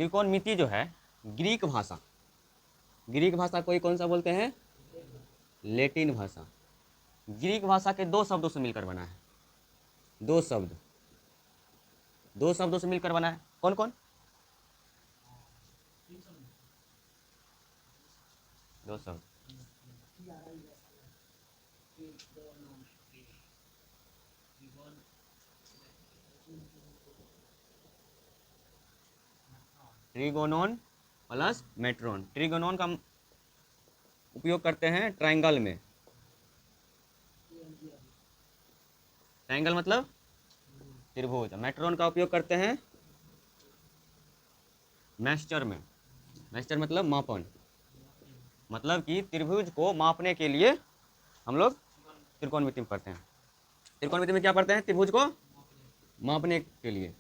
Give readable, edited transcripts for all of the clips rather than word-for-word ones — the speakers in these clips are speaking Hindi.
त्रिकोणमिति जो है ग्रीक भाषा कोई कौन सा बोलते हैं, लैटिन भाषा। ग्रीक भाषा के दो शब्दों से मिलकर बना है, दो शब्दों से मिलकर बना है। कौन कौन? दो शब्द। ट्रिगोनोन प्लस मेट्रोन। ट्रिगोनोन का उपयोग करते हैं ट्रायंगल में, ट्रायंगल मतलब त्रिभुज। मेट्रोन का उपयोग करते हैं मैस्टर में, मैस्टर मतलब मापन, मतलब कि त्रिभुज को मापने के लिए हम लोग त्रिकोणमिति में पढ़ते हैं। त्रिकोणमिति में क्या पढ़ते हैं? त्रिभुज को मापने के लिए।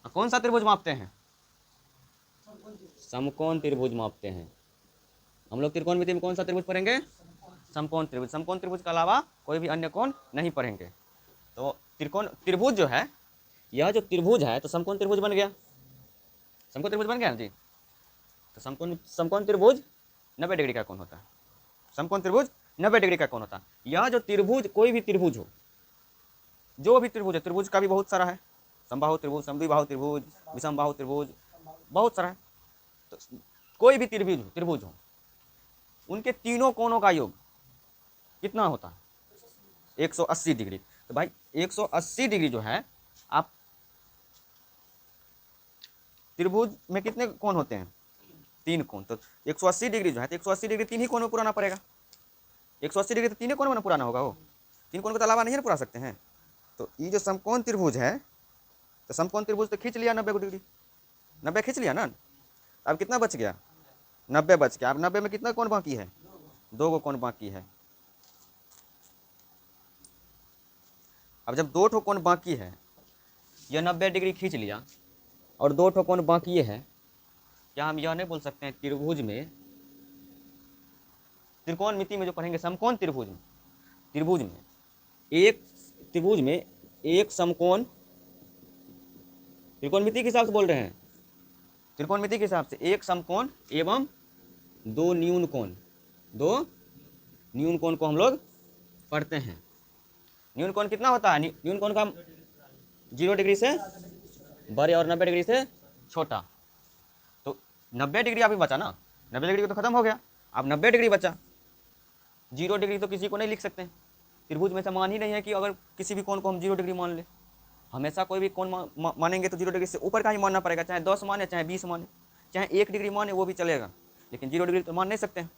कौन सा त्रिभुज मापते हैं? समकोण त्रिभुज मापते हैं हम लोग। त्रिकोणमिति में कौन सा त्रिभुज पढ़ेंगे? समकोण त्रिभुज। समकोण त्रिभुज के अलावा कोई भी अन्य कोण नहीं पढ़ेंगे। तो त्रिभुज जो है, यह जो त्रिभुज है तो समकोण त्रिभुज बन गया, समकोण त्रिभुज बन गया ना जी। तो समकोण त्रिभुज 90 डिग्री का कोण होता है। समकोण त्रिभुज 90 डिग्री का कोण होता है। यह जो त्रिभुज, कोई भी त्रिभुज हो, जो भी त्रिभुज है, त्रिभुज का भी बहुत सारा है, समबाहु त्रिभुज, समद्विबाहु त्रिभुज, विषमबाहु त्रिभुज, बहुत सारा है। तो कोई भी त्रिभुज हो, उनके तीनों कोणों का योग कितना होता है? 180 डिग्री। तो भाई 180 डिग्री जो है, आप त्रिभुज में कितने कोण होते हैं? 3 कोण। तो 180 डिग्री जो है, तो 180 डिग्री 3 ही कोण में पुराना पड़ेगा। 180 डिग्री तो 3 ही कोण में पुराना होगा। वो 3 कोण के अलावा नहीं ना पुरा सकते हैं। तो ये जो समकोण त्रिभुज है, तो समकोण त्रिभुज तो खींच लिया 90 डिग्री, 90 खींच लिया ना। अब कितना बच गया? 90 बच गया। अब 90 में कितना कोण बाकी है? 2 गो कोण बाकी है। अब जब 2 ठो कोण बाकी है, यह 90 डिग्री खींच लिया और 2 ठो कोण बाकी है, क्या हम यह नहीं बोल सकते हैं त्रिभुज में, त्रिकोणमिति में जो पढ़ेंगे समकोण त्रिभुज में, त्रिभुज में एक समकोण, त्रिकोणमिति के हिसाब से बोल रहे हैं, त्रिकोणमिति के हिसाब से एक समकोण एवं 2 न्यून कोण, 2 न्यून कोण को हम लोग पढ़ते हैं। न्यून कोण कितना होता है? न्यून कोण का 0 डिग्री से बड़े और 90 डिग्री से छोटा। तो 90 डिग्री अभी बचा ना, 90 डिग्री तो खत्म हो गया, अब 90 डिग्री बचा। 0 डिग्री तो किसी को नहीं लिख सकते हैं, त्रिभुज में समान ही नहीं है कि अगर किसी भी कोण को हम 0 डिग्री मान ले। हमेशा कोई भी कोण मानेंगे तो 0 डिग्री से ऊपर का ही मानना पड़ेगा, चाहे 10 माने, चाहे 20 माने, चाहे 1 डिग्री माने, वो भी चलेगा, लेकिन 0 डिग्री तो मान नहीं सकते हैं।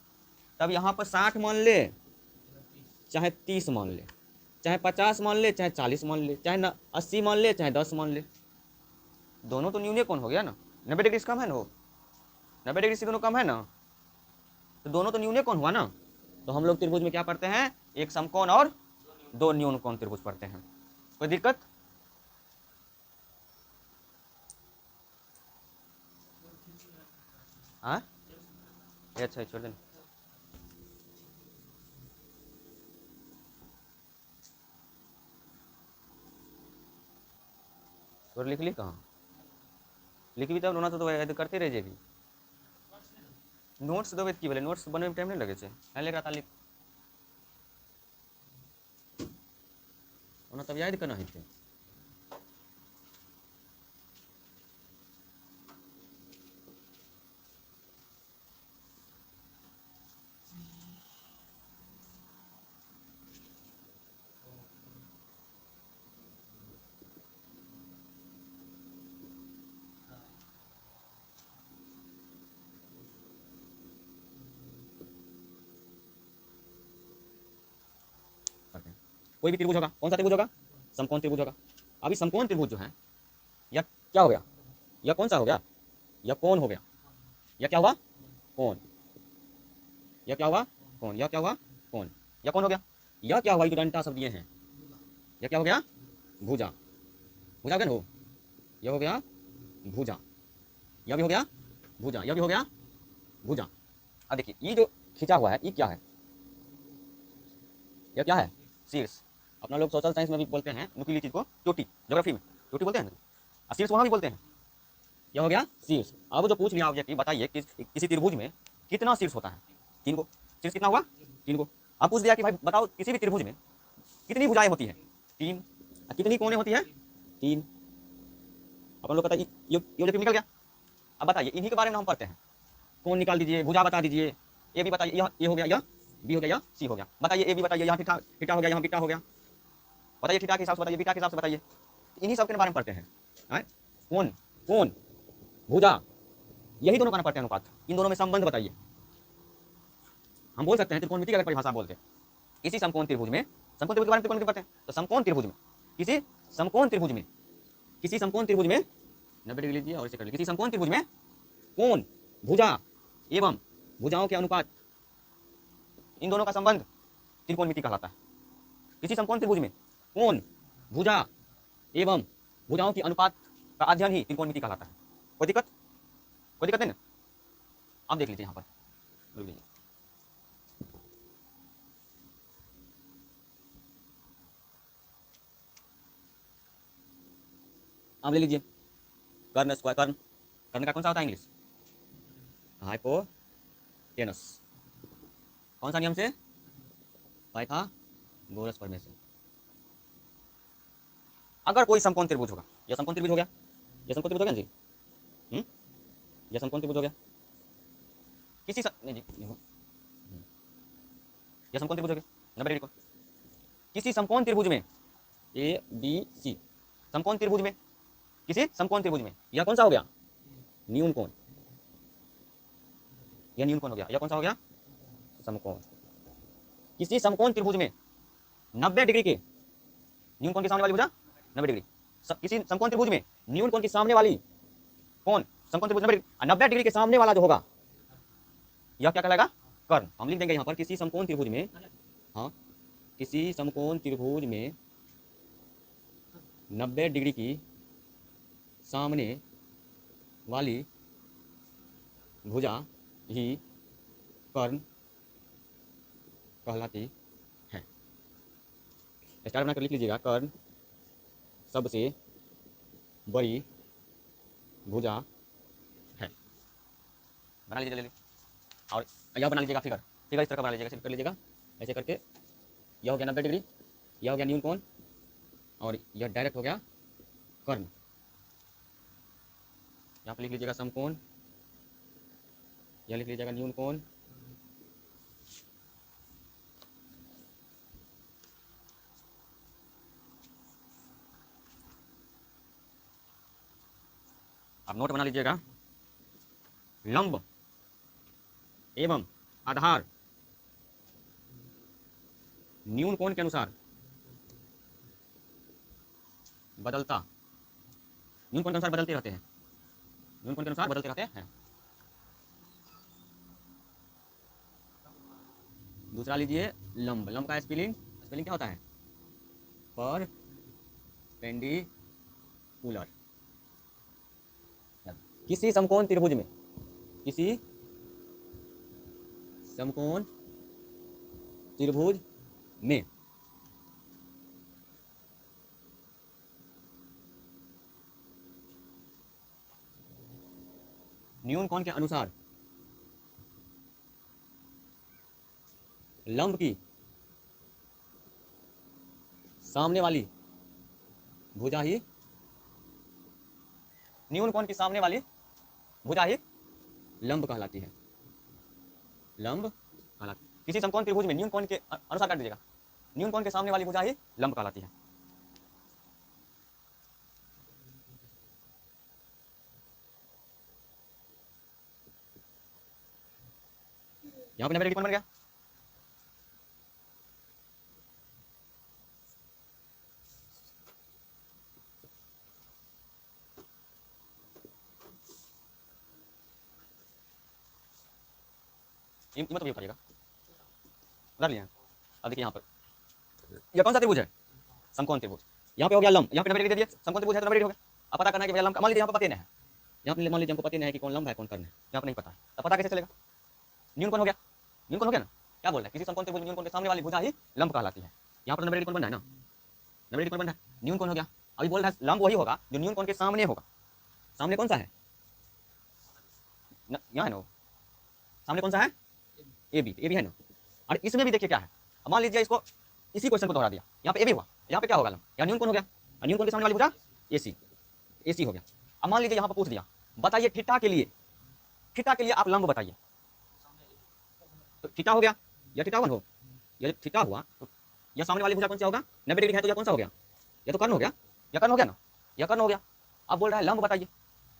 तब यहाँ पर 60 मान ले, चाहे 30 मान ले, चाहे 50 मान ले, चाहे 40 मान ले, चाहे 80 मान ले, चाहे 10 मान ले, दोनों तो न्यून कोण हो गया ना। 90 डिग्री से कम है ना, 90 डिग्री से दोनों कम है ना, तो दोनों तो न्यून कोण हुआ ना। तो हम लोग त्रिभुज में क्या पढ़ते हैं? एक समकोण और 2 न्यून कोण त्रिभुज पढ़ते हैं। कोई दिक्कत? हाँ, अच्छा छोड़ देना। और लिख ली कहाँ? लिख भी तब रोना तो याद करते रह जेबी। नोट्स देवे की बोले, नोट्स बनने में टाइम नहीं लगे छे, पहले रात लिख ओना तब याद करना है थे। कोई भी त्रिभुज होगा, कौन सा त्रिभुज होगा? समकोण त्रिभुज होगा। अभी समकोण त्रिभुज जो है, यह क्या हो गया? यह कौन सा हो गया? यह कोण हो गया। यह क्या हुआ? कोण। यह क्या हुआ? कोण। यह क्या हुआ? कोण। यह कौन हो गया? यह क्या हुआ? ये डंटा सब दिए हैं, यह क्या हो गया? भुजा। भुजा हो गया ना हो, यह हो गया भुजा, यह भी हो गया भुजा, यह भी हो गया भुजा। अब देखिए ये जो खींचा हुआ है, ये क्या है? यह क्या है? शीर्ष। अपना लोग सोशल साइंस में भी बोलते हैं नुकीली चीज को चोटी, ज्योग्राफी में चोटी बोलते हैं ना, शीर्ष वहां भी बोलते हैं। यह हो गया शीर्ष। अब जो पूछ लिया ऑब्जेक्टिव, बताइए किसी त्रिभुज में कितना शीर्ष होता है? 3 को। शीर्ष कितना हुआ? 3 को। अब पूछ दिया कि भाई बताओ किसी भी त्रिभुज में कितनी भुजाएं होती है? 3। कितनी कोने होती है? 3। अपन लोग पता ये ऑब्जेक्टिव निकल गया। अब बताइए इन्हीं के बारे में हम पढ़ते हैं। कोण निकाल दीजिए, भुजा बता दीजिए, ए भी बताइए, यह ए हो गया, यह बी हो गया, यह सी हो गया। बताइए ए भी बताइए, यहाँ थीटा थीटा हो गया, यहाँ बीटा हो गया। बताइए थीटा के हिसाब से बताइए, बीटा के हिसाब से बताइए। इन्हीं सब के बारे में पढ़ते हैं। कोण कोण भुजा, यही दोनों का पढ़ते हैं अनुपात। इन दोनों में संबंध बताइए। हम बोल सकते हैं त्रिकोणमिति की अलग परिभाषा बोलते हैं। किसी समकोण त्रिभुज में, समकोण त्रिभुज के बारे में त्रिकोणमिति पढ़ते हैं, तो समकोण त्रिभुज में, किसी समकोण त्रिभुज में, किसी समकोण त्रिभुज में 90 डिग्री लीजिए और इसे कर लीजिए। किसी समकोण त्रिभुज में कोण, भुजा एवं भुजाओं के अनुपात, इन दोनों का संबंध त्रिकोणमिति कहलाता है। किसी समकोण त्रिभुज में कोण, भुजा एवं भुजाओं की अनुपात का अध्ययन ही त्रिकोणमिति कहलाता है। कोई दिक्कत? कोई दिक्कत नहीं ना? आप देख लीजिए यहाँ पर, रुक लीजिए। आप ले लीजिए कर्ण स्क्वायर, कर्ण, कर्ण का कौन सा होता है इंग्लिश? हाइपोटेनस। कौन सा नियम से? पाइथागोरस प्रमेय से। अगर कोई समकोण त्रिभुज होगा, यह समकोण त्रिभुज हो गया, यह समकोण त्रिभुज हो गया जी, यह समकोण त्रिभुज हो गया। किसी नहीं जी, यह समकोण त्रिभुज हो गया 90 डिग्री कोण। किसी समकोण त्रिभुज में ए बी सी, समकोण त्रिभुज में, किसी समकोण त्रिभुज में यह कौन सा हो गया? न्यून कोण। यह न्यून कोण हो गया। यह कौन सा हो गया? समकोण। किसी समकोण त्रिभुज में 90 डिग्री के न्यून कोण के सामने वाली भुजा 90 डिग्री। किसी समकोण त्रिभुज में न्यून कोण के सामने वाली कोण, समकोण त्रिभुज 90 डिग्री के सामने वाला जो होगा यह क्या कहलाएगा? कर्ण। हम लिख देंगे यहाँ पर किसी समकोण त्रिभुज में, हाँ, किसी समकोण त्रिभुज में 90 डिग्री की सामने वाली भुजा ही कर्ण कहलाती है। स्टार बनाकर लिख लीजिएगा, कर्ण सबसे बड़ी भुजा है। बना लीजिए जल्दी। और यह बना लीजिएगा फिगर, फिगर इस तरह का बना लीजिएगा, सिर्फ कर लीजिएगा ऐसे करके। यह हो गया 90 डिग्री, यह हो गया न्यून कोण, और यह डायरेक्ट हो गया कर्ण। यहाँ पर लिख लीजिएगा समकोण, यह लिख लीजिएगा न्यून कोण, अब नोट बना लीजिएगा। लंब एवं आधार न्यून कोण के अनुसार बदलता, न्यून कोण के अनुसार बदलते रहते हैं, न्यून कोण के अनुसार बदलते रहते हैं। दूसरा लीजिए लंब, लंब का स्पेलिंग, स्पेलिंग क्या होता है? परपेंडिकुलर। किसी समकोण त्रिभुज में, किसी समकोण त्रिभुज में न्यून कोण के अनुसार लंब की सामने वाली भुजा ही, न्यून कोण की सामने वाली भुजा ही लंब कहलाती है। लंब कहलाती, किसी समकोण त्रिभुज में न्यून कोण के अनुसार काट दीजिएगा, न्यून कोण के सामने वाली भुजा ही लंब कहलाती है। यहाँ पे 90 डिग्री कोण बन गया। मतलब ये करिएगा, उधर लिया। अब देखिए यहाँ पर यह कौन सा त्रिभुज है? समकोण त्रिभुज। यहाँ पे हो गया लंब, यहाँ पे 90 डिग्री दे दिया, समकोण त्रिभुज है तो 90 डिग्री हो गया। अब पता करना है कि भैया लंब का, मान लीजिए यहाँ पर पता नहीं है, यहाँ पे मान लीजिए हमको पता नहीं है कि कौन लंब है कौन कर्ण है, यहाँ पर नहीं पता है, अब पता कैसे चलेगा? न्यून कोण हो गया, न्यून कोण हो गया ना। क्या बोल रहा है? किसी समकोण त्रिभुज न्यून कोण के सामने वाली भुजा ही लंब कहलाती है। यहाँ पर 90 डिग्री कोण बन रहा है ना, 90 डिग्री कोण बन रहा है, न्यून कोण हो गया। अभी बोल रहा है लंब वही होगा जो न्यून कोण के सामने होगा। सामने कौन सा है? यहाँ है ना वो, सामने कौन सा है, ए बी, ए बी है ना। और इसमें भी देखिए क्या है, अब मान लीजिए इसको, इसी क्वेश्चन को दोहरा दिया, यहाँ पे ए बी हुआ, यहाँ पे क्या होगा, यहाँ न्यून कौन हो गया, न्यून कौन के सामने वाली भुजा ए सी, ए सी हो गया। अब मान लीजिए यहाँ पर पूछ दिया, बताइए थीटा के लिए, थीटा के लिए आप लंब बताइए, तो थीटा हो गया, या थीटा वन हो, या थीटा हुआ तो यह सामने वाली भुजा कौन सा होगा, 90 डिग्री है तो यह कौन सा हो गया, यह तो कर्ण हो गया, यह कर्ण हो गया ना, यह कर्ण हो गया। अब बोल रहा है लंब बताइए,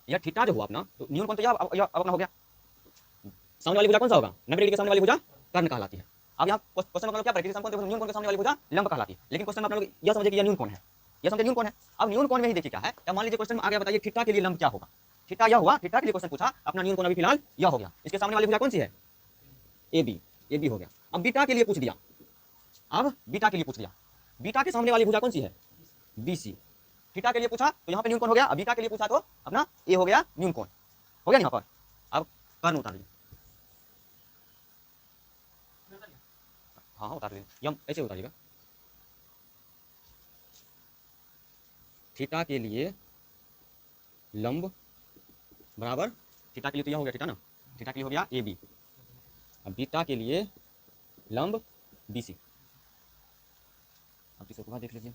यह थीटा जो हुआ अपना, तो न्यून कौन तो यह अपना हो गया, सामने वाली भुजा कौन सा होगा, 90 डिग्री के सामने वाली भुजा कर्ण कहलाती है। अब यहाँ क्वेश्चन में क्या पड़ेगा, न्यून कोण के सामने वाली भुजा लंब कहलाती है, लेकिन क्वेश्चन में आप लोग यह समझे कि यह न्यून कोण है, यह समझे न्यून कोण है। अब न्यून कोण में ही देखिए क्या है, अब मान लीजिए क्वेश्चन में आ गया, बताइए थीटा के लिए लंब क्या होगा, थीटा यह हुआ, थीटा के लिए क्वेश्चन पूछा, अपना न्यून कोण अभी फिलहाल यह हो गया, इसके सामने वाली भुजा कौन सी है, ए बी, ए बी हो गया। अब बीटा के लिए पूछ दिया, अब बीटा के लिए पूछ दिया, बीटा के सामने वाली भुजा कौन सी है, बी सी। थीटा के लिए पूछा तो यहाँ पे न्यून कोण हो गया, अब बीटा के लिए पूछा तो अपना ए हो गया न्यून कोण, हो गया यहाँ पर। अब कर्ण उतार लीजिए, हाँ हाँ उतार लीजिए, यम ऐसे उतारिएगा, थीटा के लिए लंब बराबर, थीटा के लिए तो यह हो गया थीटा ना, थीटा के लिए हो गया ए बी, अब बीटा के लिए लंब बी सी। अब तीसरे को देख लीजिए,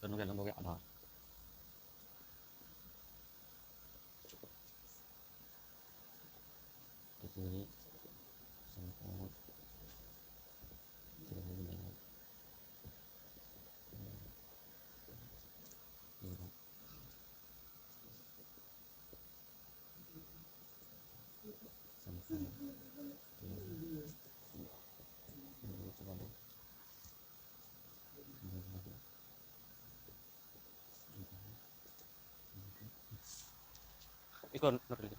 कर्ण हो गया, लंब हो गया आधार, इसको नोट कर लीजिए।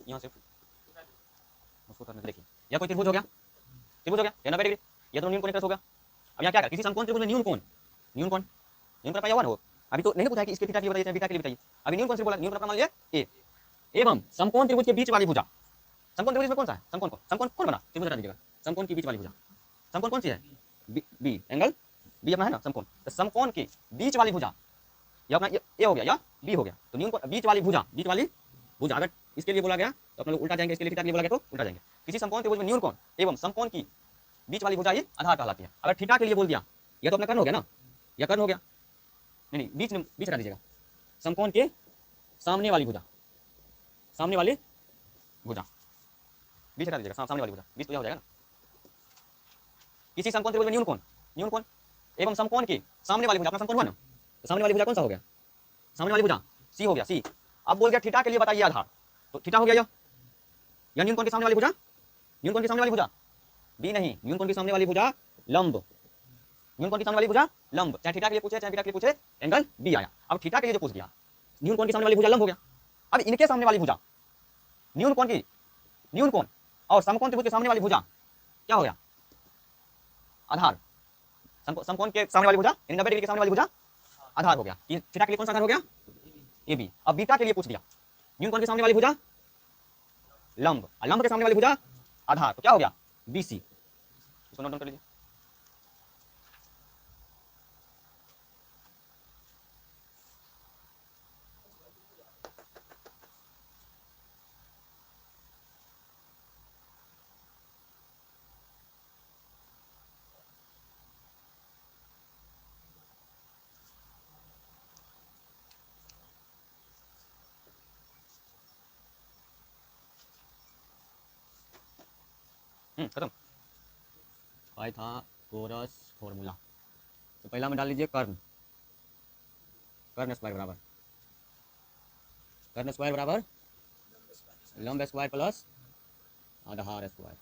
यहाँ से उसको करने देखिए, यह कोई त्रिभुज हो गया, त्रिभुज हो गया, या 90 डिग्री, यह तो न्यून कोण होगा। अब यहाँ क्या कर, किसी समकोण त्रिभुज में न्यून कोण, न्यून कोण, न्यून कोण का हुआ ना वो, अभी तो नहीं पूछा कि इसके थीटा के लिए बताइए, बीटा के लिए बताइए, अभी न्यून कोण से बोला, न्यून कोण अपना मान लीजिए ए, एवं समकोण त्रिभुज के बीच वाली भुजा, समकोण त्रिभुज में कौन सा है, समकोण कौन, समकोण कौन बना, त्रिभुज हटा दीजिएगा, समकोण के बीच वाली भुजा, समकोण कौन सी है, बी एंगल बी अपना है ना समकोण, तो समकोण के बीच वाली भुजा, ये अपना ए हो गया या बी हो गया, तो न्यून कोण बीच वाली भुजा, बीच वाली भुजा, अगर इसके लिए बोला गया तो अपने लोग उल्टा जाएंगे, इसके लिए थीटा के लिए बोला गया तो उल्टा जाएंगे। किसी समकोण त्रिभुज में न्यून कोण एवं समकोण की बीच वाली भुजा ये आधार कहलाती है। अगर थीटा के लिए बोल दिया, यह तो अपना कर्ण हो गया ना, यह कर्ण हो गया, नहीं नहीं बीच में, बीच हटा दीजिएगा, समकोण के सामने वाली भुजा, सामने वाली भुजा, बीच हटा दीजिएगा, सामने वाली भुजा, बीच तो यह हो जाएगा ना। किसी समकोण त्रिभुज में न्यून कोण, न्यून कोण एवं समकोण के सामने वाली भुजा, अपना समकोण हुआ ना, तो सामने वाली भुजा कौन सा हो गया, सामने वाली भुजा सी हो गया, सी। अब बोल गया थीटा के लिए बताइए आधार, तो थीटा हो गया यह न्यून कोण के सामने वाली भुजा, न्यून कोण के सामने वाली भुजा बी नहीं, न्यून कोण के सामने वाली भुजा लंब, न्यून कोण की सामने वाली भुजा लंब, चाहे थीटा के लिए पूछे चाहे बीटा के लिए पूछे, एंगल बी आया। अब थीटा के लिए जो पूछ दिया, न्यून कोण की सामने वाली भुजा लंब हो गया, अब इनके सामने वाली भुजा, न्यून कोण की, न्यून कोण और समकोण त्रिभुज के सामने वाली भुजा क्या हो गया, आधार, समकोण के सामने वाली भुजा 90 डिग्री के सामने वाली भुजा आधार हो गया। थीटा के लिए कौन सा आधार हो गया, ए बी। अब बीटा के लिए पूछ दिया, न्यून कोण के सामने वाली भुजा लंब, लंब के सामने वाली भुजा आधार, तो क्या हो गया बी सी। इसको नोट डाउन कर लीजिए। खत्म, पाइथागोरस फॉर्मूला। तो पहला में डाल लीजिए कर्ण, कर्ण स्क्वायर बराबर, कर्ण स्क्वायर बराबर लंब स्क्वायर प्लस आधार स्क्वायर।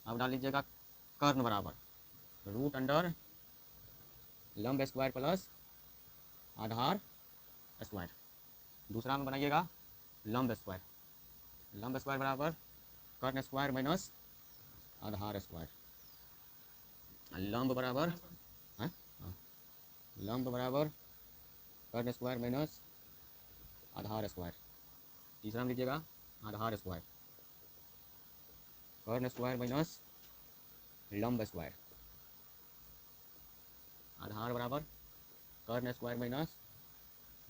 अब डाल लीजिएगा कर्ण बराबर रूट अंडर लंब स्क्वायर प्लस आधार स्क्वायर। दूसरा में बनाइएगा लंब स्क्वायर, लंब स्क्वायर बराबर कर्ण स्क्वायर माइनस आधार स्क्वायर, लंब बराबर है, लंब बराबर कर्ण स्क्वायर माइनस आधार स्क्वायर। तीसरा में लीजिएगा आधार स्क्वायर, कर्ण स्क्वायर माइनस लंब स्क्वायर, आधार बराबर कर्ण स्क्वायर माइनस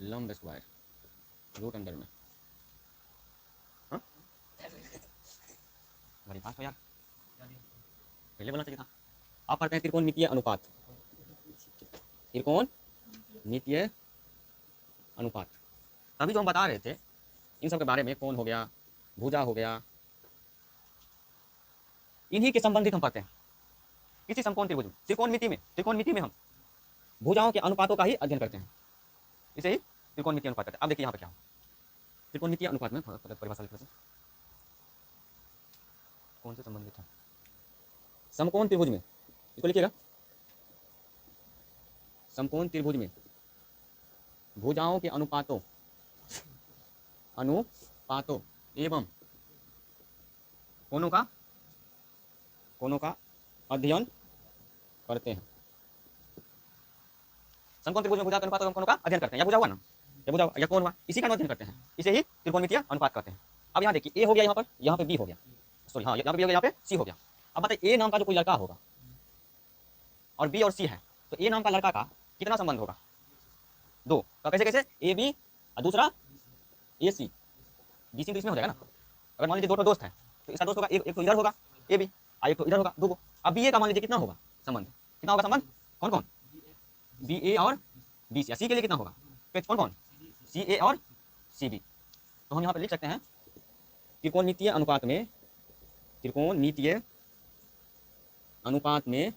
लंब स्क्वायर रूट अंदर में। हाँ बड़ी बात हो यार, पहले बोलना चाहिए था। आप पढ़ते हैं त्रिकोणमितीय अनुपात, त्रिकोणमितीय अनुपात। तभी जो हम बता रहे थे इन सब के बारे में, कोण हो गया, भुजा हो गया, इन्हीं के संबंधित हम पढ़ते हैं किसी समकोण त्रिभुज में। त्रिकोणमिति में हम भुजाओं के अनुपातों का ही अध्ययन करते हैं, इसे ही त्रिकोणमितीय अनुपात कहते हैं। अब देखिए यहाँ पे क्या हो, त्रिकोणमितीय अनुपात में परिभाषा लिख लेते हैं, कौन से संबंधित है समकोण त्रिभुज में, इसको लिखिएगा। समकोण त्रिभुज में भुजाओं के अनुपातों एवं कोणों का अध्ययन करते हैं। समकोण त्रिभुज में भुजा के अनुपातों एवं कोणों का अध्ययन करते हैं। या भुजा हुआ ना, या भुजा या कोण हुआ, इसी का अध्ययन करते हैं, इसे ही त्रिकोणमितीय अनुपात कहते हैं। अब यहाँ देखिए, ए हो गया यहाँ पे बी हो गया, सॉरी हाँ यहाँ पे बी हो गया, यहाँ पे सी हो गया। अब बताइए ए नाम का जो कोई लड़का होगा और बी और सी है, तो ए नाम का लड़का का कितना संबंध होगा, 2 का। कैसे ए बी और दूसरा ए सी, बी सी तो इसमें हो जाएगा ना। अगर मान लीजिए 2 दोस्त है तो इसका दोस्त होगा एक तो इधर होगा ए बी और एक तो इधर होगा 2 को। अब बी ए का मान लीजिए कितना होगा संबंध, कितना होगा संबंध, कौन कौन, बी ए और बी सी। के लिए कितना होगा, कौन कौन, सी ए और सी बी। तो हम यहाँ पे लिख सकते हैं त्रिकोणमितीय अनुपात में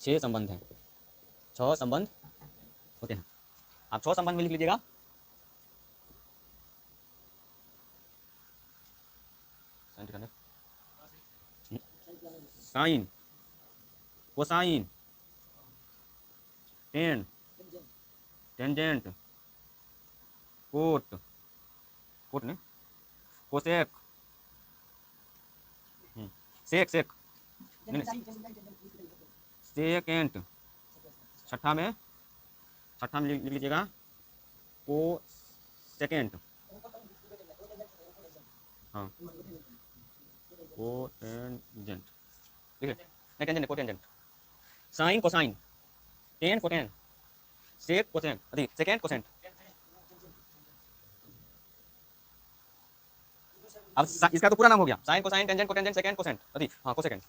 6 संबंध हैं, 6 संबंध होते हैं। आप 6 संबंध में लिख लीजिएगा। Sine, cosine, tan, tangent, cot ने, कोसेक, सेक सेकेंट, छठा में लिख लीजिएगा को सेकेंड, हाँ कोटेंजेंट, ठीक है नहीं tangent cotangent, sine cosine, tan cotan, sec cosecant, अरे सेकेंड कोसेंट। अब इसका तो पूरा नाम हो गया, sine cosine tangent cotangent second cosecant, अरे हाँ कोसेकेंड।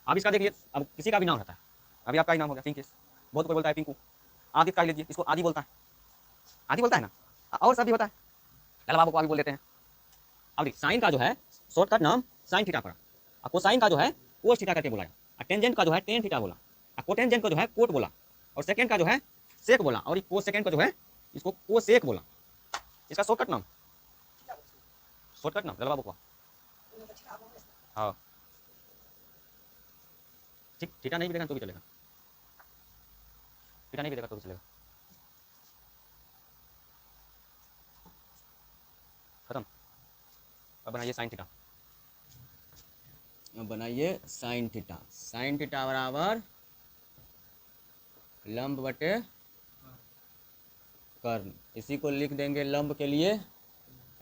अब इसका देखिए, अब किसी का भी नाम रहता है, अभी आपका ही नाम हो गया पिंकेश, बहुत कोई बोलता है पिंकू, आदित्य का लीजिए, इसको आदि बोलता है ना, और सब भी होता है, लाला बाबू को आदि बोल देते हैं। अब देखिए साइन का जो है शॉर्टकट नाम साइन थीटा पड़ा, और कोसाइन का जो है कोस थीटा करके बुलाया, और टेंजेंट का जो है टेन थीटा बोला, और कोटेंजेंट का जो है कोट बोला, और सेकेंड का जो है सेक बोला, और कोस सेकेंड का जो है इसको कोसेक बोला। इसका शॉर्टकट नाम लाला बाबू को, हाँ ठीक, थीटा नहीं भी देगा तो भी चलेगा, थीटा नहीं भी देगा तो भी चलेगा, खत्म। अब बनाइए साइन थीटा, साइन थीटा बराबर लंब बटे कर्ण। इसी को लिख देंगे लंब के लिए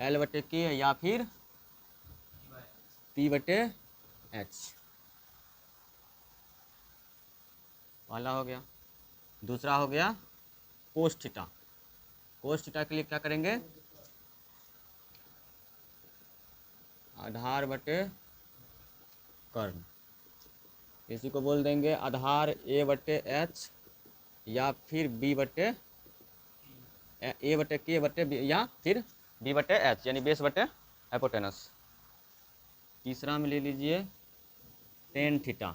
L बटे के या फिर P बटे H वाला हो गया। दूसरा हो गया कोस थीटा, कोस थीटा के लिए क्या करेंगे, आधार बटे कर्ण, इसी को बोल देंगे आधार A बटे H या फिर B बटे A बटे K बटे B या फिर B बटे H, यानी बेस बटे हाइपोटेनस। तीसरा में ले लीजिए टेन थीटा,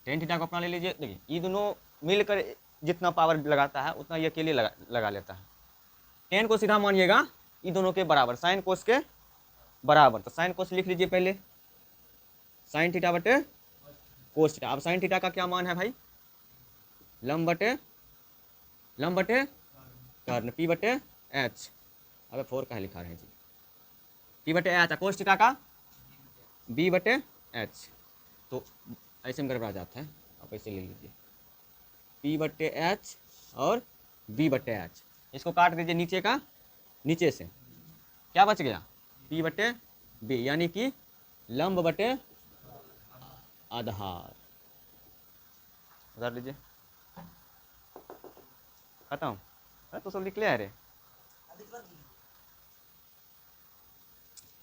टेन थीटा को अपना ले लीजिए। देखिए ये दोनों मिलकर जितना पावर लगाता है उतना ये के लिए लगा लेता है। टेन को सीधा मानिएगा ये दोनों के बराबर, साइन कोस के बराबर, तो साइन कोस लिख लीजिए पहले, साइन थीटा बटे कोस थीटा। अब साइन थीटा का क्या मान है भाई, लंब बटे कर्ण, P बटे H। अब 4 का लिखा रहे जी, P बटे H, कोस थीटा का B बटे H। तो ऐसे में गड़बड़ा जाता है, आप ऐसे ले लीजिए, P बट्टे एच और B बट्टे एच। इसको काट दीजिए नीचे का, नीचे से क्या बच गया, P बट्टे B, यानी कि लंब बटे आधार। उतार लीजिए, खत्म। अरे तो सब लिख लिया रे।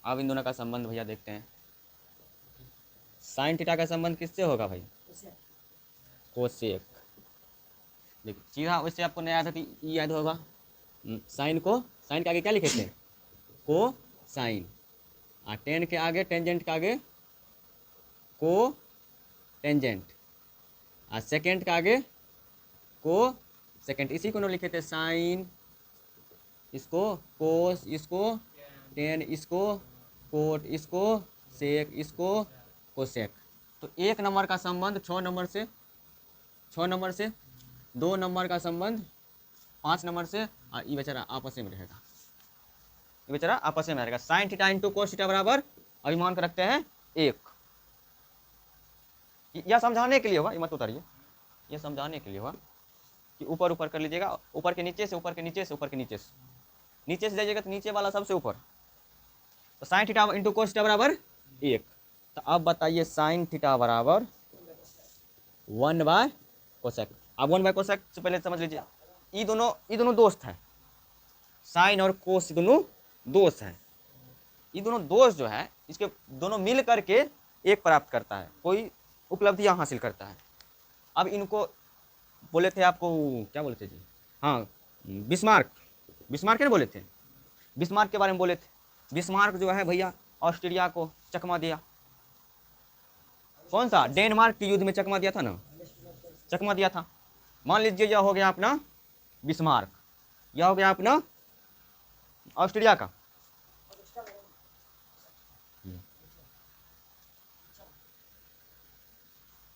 अब इन दोनों का संबंध भैया देखते हैं। साइन थीटा का संबंध किससे होगा भाई, कोसेक। देखिए सीधा वैसे आपको नहीं याद है तो ई याद होगा, साइन को, साइन के आगे क्या लिखे थे, को साइन, और टेन के आगे, टेंजेंट के आगे को टेंजेंट, और सेकेंड के आगे को सेकेंड। इसी को ना लिखे थे, साइन इसको, कोस इसको, टेन इसको, कोट इसको, सेक इसको, कोसेक। तो एक नंबर का संबंध 6 नंबर से, 6 नंबर से, 2 नंबर का संबंध 5 नंबर से, और ये बेचारा आपस में रहेगा, ये बेचारा आपस में रहेगा। Sine theta into cos theta बराबर, अभी मान कर रखते हैं 1। यह समझाने के लिए होगा, ये मत उतारिए, ये समझाने के लिए होगा कि ऊपर ऊपर कर लीजिएगा, ऊपर के नीचे से, ऊपर के नीचे से, ऊपर के नीचे से, नीचे से जाइएगा तो नीचे वाला सबसे ऊपर। तो sine theta into cos theta बराबर 1। तो अब बताइए साइन थीटा बराबर 1 बाय कोसेक। अब 1 बाय कोसेक से पहले समझ लीजिए, ये दोनों दोस्त हैं, साइन और कोस दोनों दोस्त हैं। ये दोनों दोस्त जो है, इसके दोनों मिल करके एक प्राप्त करता है, कोई उपलब्धियां हासिल करता है। अब इनको बोले थे आपको, क्या बोले थे जी, हाँ बिस्मार्क, बिस्मार्क ने बोले थे, बिस्मार्क के बारे में बोले थे। बिस्मार्क जो है भैया ऑस्ट्रेलिया को चकमा दिया। कौन सा, डेनमार्क के युद्ध में चकमा दिया था ना, चकमा दिया था। मान लीजिए यह हो गया अपना बिस्मार्क, यह हो गया अपना ऑस्ट्रेलिया का।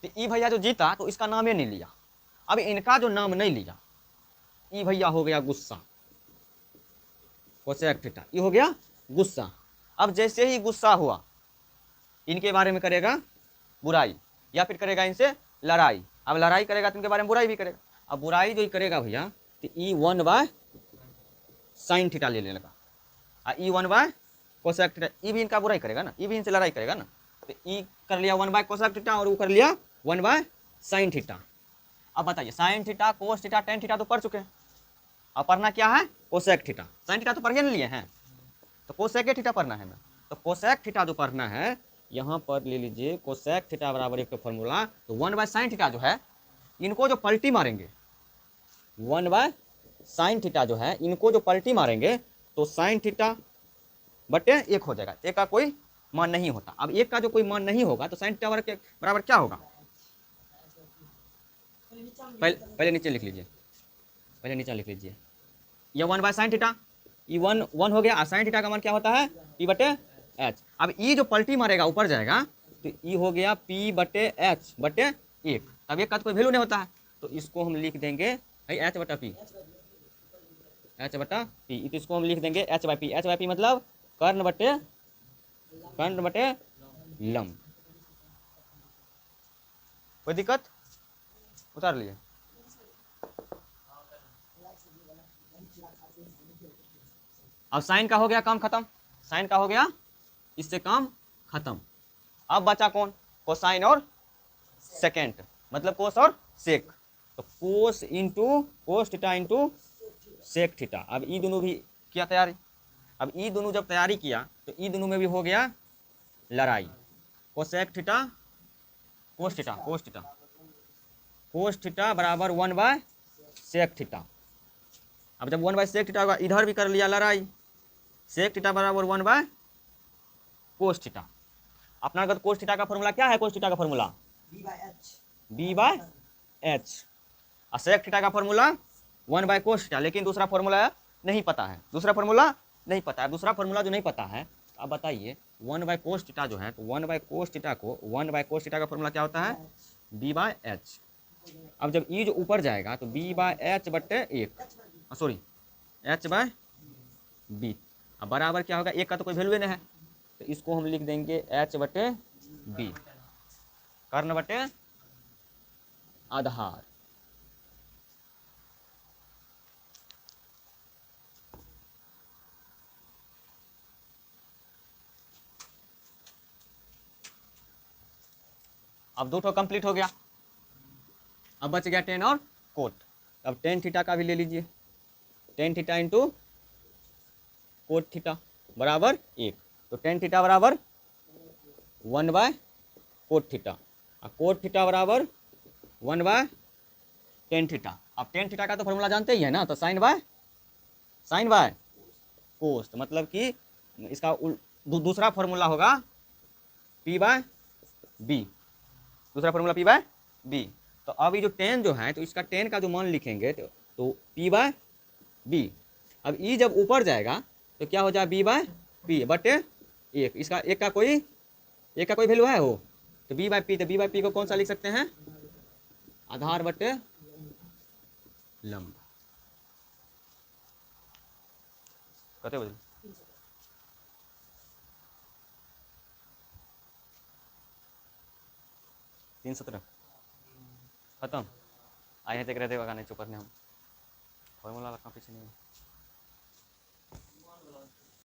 तो ई भैया जो जीता तो इसका नाम ही नहीं लिया। अब इनका जो नाम नहीं लिया, ई भैया हो गया गुस्सा, कोसेक थीटा, ये हो गया गुस्सा। अब जैसे ही गुस्सा हुआ, इनके बारे में करेगा बुराई, या फिर करेगा इनसे लड़ाई। अब लड़ाई करेगा तो इनके बारे में बुराई भी करेगा। अब बुराई जो ही करेगा भैया, तो ई 1 बाय साइन थीटा ले लेने का, और ई 1 बाय कोसेक थीटा, ई भी इनका बुराई करेगा ना, ई भी इनसे लड़ाई करेगा ना। तो ई कर लिया 1 बाय कोसेक थीटा, और वो कर लिया 1 बाय साइन थीटा। अब बताइए sine theta, cos theta, tan theta तो पढ़ चुके हैं, अब पढ़ना क्या है, कोसेक थीटा। साइन थीटा तो पढ़ लिए हैं, तो कोसेक थीटा पढ़ना है ना। तो कोसेक थीटा जो पढ़ना है, यहाँ पर ले लीजिए, कोसेक थीटा बराबर एक फॉर्मूला, तो 1 बाय साइन थीटा जो है, इनको जो पलटी मारेंगे, 1 बाय साइन थीटा जो है, इनको जो पलटी मारेंगे, तो साइन थीटा बटे 1 हो जाएगा। एक का कोई मान नहीं होता। अब एक का जो कोई मान नहीं होगा, तो साइन थीटा बराबर क्या होगा, पहले नीचे लिख लीजिए, पहले नीचे लिख लीजिए, ये 1 बाय साइन थीटा, ये 1 हो गया, और साइन थीटा का मान क्या होता है, P बटे एच। अब ई जो पलटी मारेगा ऊपर जाएगा, तो ई हो गया P बटे एच बटे 1। अब एक का तो कोई वैल्यू नहीं होता है, तो इसको हम लिख देंगे एच बटा पी, एच बटा पी। तो इसको हम लिख देंगे H by P. H by P मतलब कर्ण बटे लंब। कोई दिक्कत, उतार लिए। अब साइन का हो गया काम खत्म, साइन का हो गया इससे काम खत्म। अब बचा कौन, कोसाइन और सेकेंड, मतलब कोस और सेक। तो cos into cos theta into sec theta. अब ई दोनों भी किया तैयारी। अब ई दोनों जब तैयारी किया, तो ई दोनों में भी हो गया लड़ाई। Cosec theta cos theta, cos theta, cos theta बराबर 1 बाय सेक थीटा। अब जब 1 बाय सेक थीटा होगा, इधर भी कर लिया लड़ाई, सेक थीटा बराबर 1 बाय कोस थीटा। अपना अगर कोस थीटा का फॉर्मूला क्या है, कोस थीटा का फॉर्मूला बी बाय एच, और सेक थीटा का फॉर्मूला 1 बाय कोस थीटा। लेकिन दूसरा फॉर्मूला नहीं पता है, दूसरा फॉर्मूला नहीं पता है। दूसरा फॉर्मूला जो नहीं पता है, अब बताइए 1 बाय कोस थीटा जो है, तो 1 बाय कोस थीटा को, 1 बाय कोस थीटा का फॉर्मूला क्या होता है, बी बाय एच। अब जब ई जो ऊपर जाएगा, तो बी बाय एच बटे 1, सॉरी एच बाय बी। अब बराबर क्या होगा, एक का तो कोई वैल्यू नहीं है, तो इसको हम लिख देंगे एच बटे बी, कर्ण बटे आधार। अब 2 ठो कंप्लीट हो गया, अब बच गया टेन और कोट। अब टेन थीटा का भी ले लीजिए, tan theta into cot theta बराबर 1, तो टेन थीटा बराबर 1/कोट थीटा और कोट थीटा बराबर 1/टेन थीटा। अब टेन थीटा का तो फॉर्मूला जानते ही है ना, तो साइन बाय कोस, तो मतलब कि इसका दूसरा फॉर्मूला होगा P/B, दूसरा फॉर्मूला P/B। तो अब ये जो टेन जो है, तो इसका टेन का जो मान लिखेंगे तो P/B। अब ई जब ऊपर जाएगा तो क्या हो जाए, B/P बटे 1, इसका एक का कोई वैल्यू है हो, तो B/P, तो B/P को कौन सा लिख सकते हैं, आधार बटे लंब। कहते हो 317 खत्म। आए हैं देख रहे थे नहीं चुप करने हम, फॉर्मूला कहाँ पीछे नहीं है।